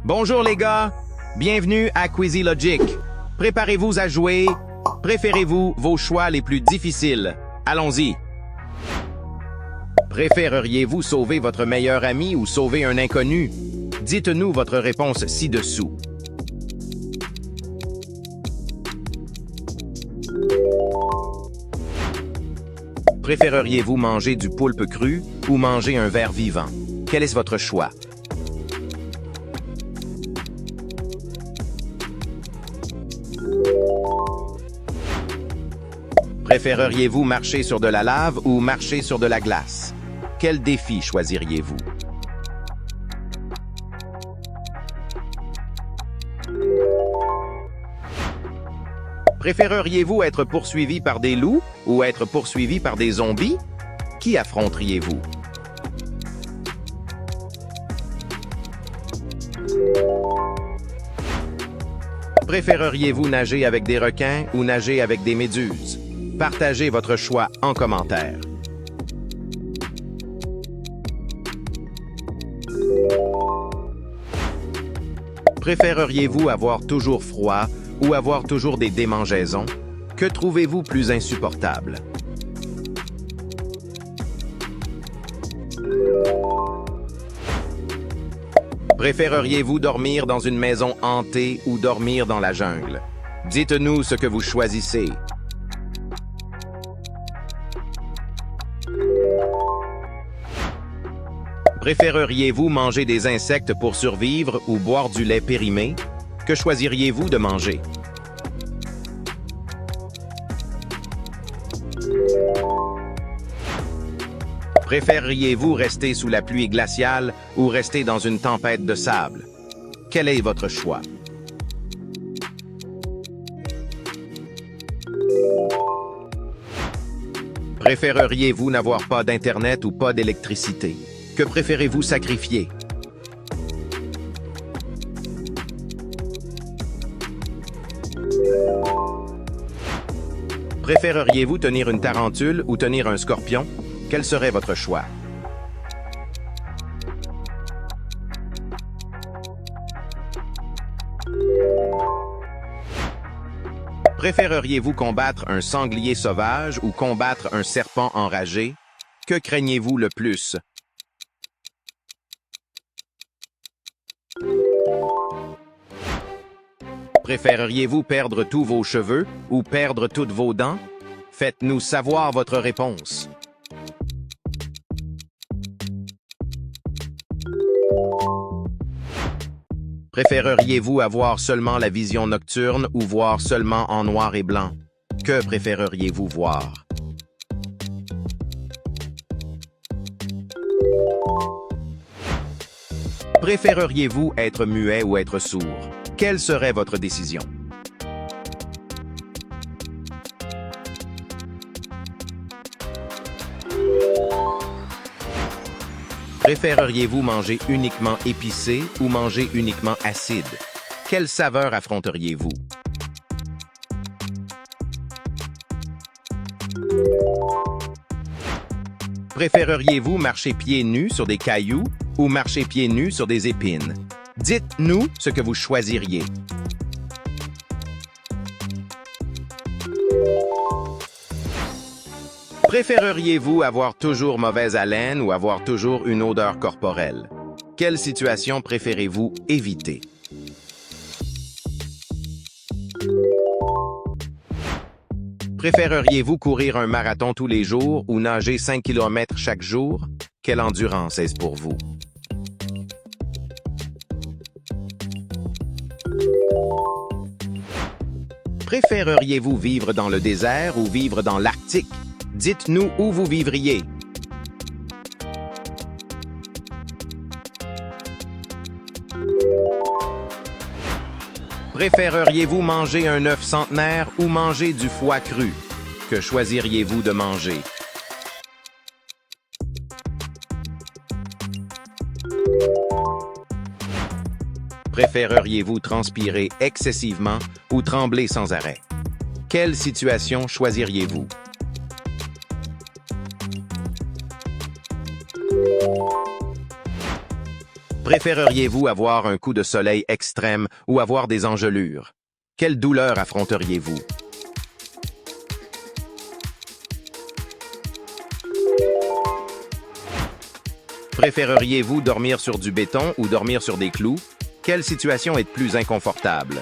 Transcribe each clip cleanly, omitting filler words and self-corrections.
Bonjour les gars, bienvenue à QuizyLogic. Préparez-vous à jouer. Préférez-vous vos choix les plus difficiles? Allons-y. Préféreriez-vous sauver votre meilleur ami ou sauver un inconnu? Dites-nous votre réponse ci-dessous. Préféreriez-vous manger du poulpe cru ou manger un ver vivant? Quel est votre choix? Préféreriez-vous marcher sur de la lave ou marcher sur de la glace? Quel défi choisiriez-vous? Préféreriez-vous être poursuivi par des loups ou être poursuivi par des zombies? Qui affronteriez-vous? Préféreriez-vous nager avec des requins ou nager avec des méduses? Partagez votre choix en commentaire. Préféreriez-vous avoir toujours froid ou avoir toujours des démangeaisons? Que trouvez-vous plus insupportable? Préféreriez-vous dormir dans une maison hantée ou dormir dans la jungle? Dites-nous ce que vous choisissez. Préféreriez-vous manger des insectes pour survivre ou boire du lait périmé? Que choisiriez-vous de manger? Préféreriez-vous rester sous la pluie glaciale ou rester dans une tempête de sable? Quel est votre choix? Préféreriez-vous n'avoir pas d'Internet ou pas d'électricité? Que préférez-vous sacrifier? Préféreriez-vous tenir une tarentule ou tenir un scorpion? Quel serait votre choix? Préféreriez-vous combattre un sanglier sauvage ou combattre un serpent enragé? Que craignez-vous le plus? Préféreriez-vous perdre tous vos cheveux ou perdre toutes vos dents? Faites-nous savoir votre réponse. Préféreriez-vous avoir seulement la vision nocturne ou voir seulement en noir et blanc? Que préféreriez-vous voir? Préféreriez-vous être muet ou être sourd? Quelle serait votre décision? Préféreriez-vous manger uniquement épicé ou manger uniquement acide? Quelle saveur affronteriez-vous? Préféreriez-vous marcher pieds nus sur des cailloux ou marcher pieds nus sur des épines? Dites-nous ce que vous choisiriez. Préféreriez-vous avoir toujours mauvaise haleine ou avoir toujours une odeur corporelle? Quelle situation préférez-vous éviter? Préféreriez-vous courir un marathon tous les jours ou nager 5 km chaque jour? Quelle endurance est-ce pour vous? Préféreriez-vous vivre dans le désert ou vivre dans l'Arctique? Dites-nous où vous vivriez. Préféreriez-vous manger un œuf centenaire ou manger du foie cru? Que choisiriez-vous de manger? Préféreriez-vous transpirer excessivement ou trembler sans arrêt? Quelle situation choisiriez-vous? Préféreriez-vous avoir un coup de soleil extrême ou avoir des engelures? Quelle douleur affronteriez-vous? Préféreriez-vous dormir sur du béton ou dormir sur des clous? Quelle situation est plus inconfortable?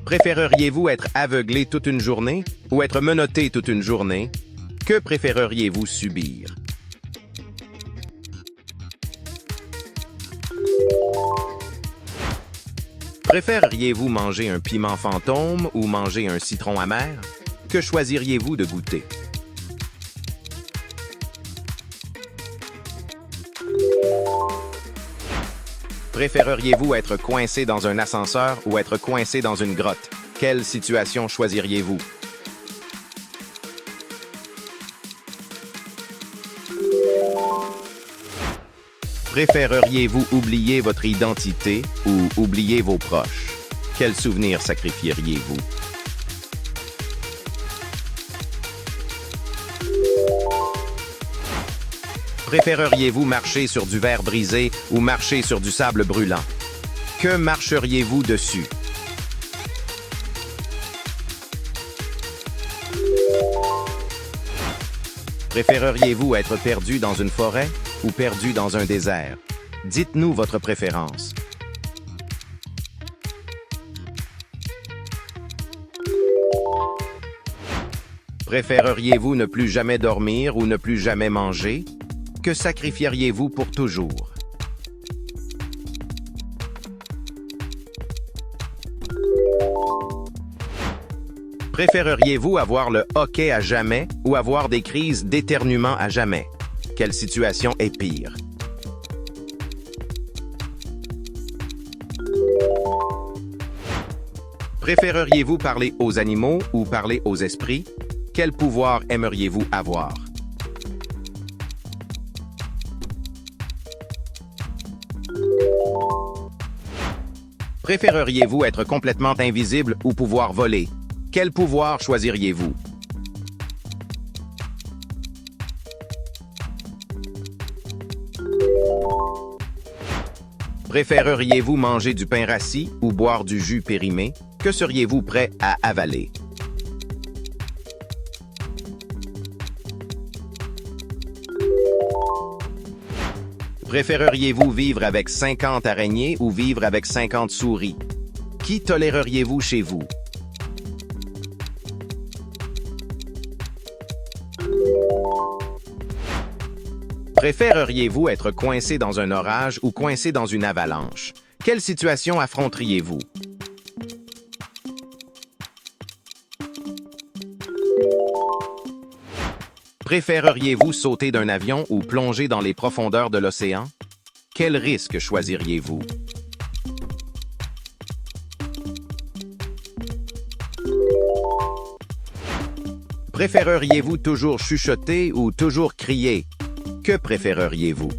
Préféreriez-vous être aveuglé toute une journée ou être menotté toute une journée? Que préféreriez-vous subir? Préféreriez-vous manger un piment fantôme ou manger un citron amer? Que choisiriez-vous de goûter? Préféreriez-vous être coincé dans un ascenseur ou être coincé dans une grotte? Quelle situation choisiriez-vous? Préféreriez-vous oublier votre identité ou oublier vos proches? Quels souvenirs sacrifieriez-vous? Préféreriez-vous marcher sur du verre brisé ou marcher sur du sable brûlant? Que marcheriez-vous dessus? Préféreriez-vous être perdu dans une forêt ou perdu dans un désert? Dites-nous votre préférence. Préféreriez-vous ne plus jamais dormir ou ne plus jamais manger? Que sacrifieriez-vous pour toujours? Préféreriez-vous avoir le hoquet à jamais ou avoir des crises d'éternuement à jamais? Quelle situation est pire? Préféreriez-vous parler aux animaux ou parler aux esprits? Quel pouvoir aimeriez-vous avoir? Préféreriez-vous être complètement invisible ou pouvoir voler? Quel pouvoir choisiriez-vous? Préféreriez-vous manger du pain rassis ou boire du jus périmé? Que seriez-vous prêt à avaler? Préféreriez-vous vivre avec 50 araignées ou vivre avec 50 souris? Qui toléreriez-vous chez vous? Préféreriez-vous être coincé dans un orage ou coincé dans une avalanche? Quelle situation affronteriez-vous? Préféreriez-vous sauter d'un avion ou plonger dans les profondeurs de l'océan? Quel risque choisiriez-vous? Préféreriez-vous toujours chuchoter ou toujours crier? Que préféreriez-vous?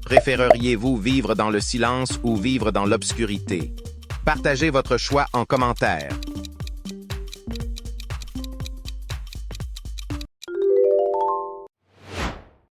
Préféreriez-vous vivre dans le silence ou vivre dans l'obscurité? Partagez votre choix en commentaire.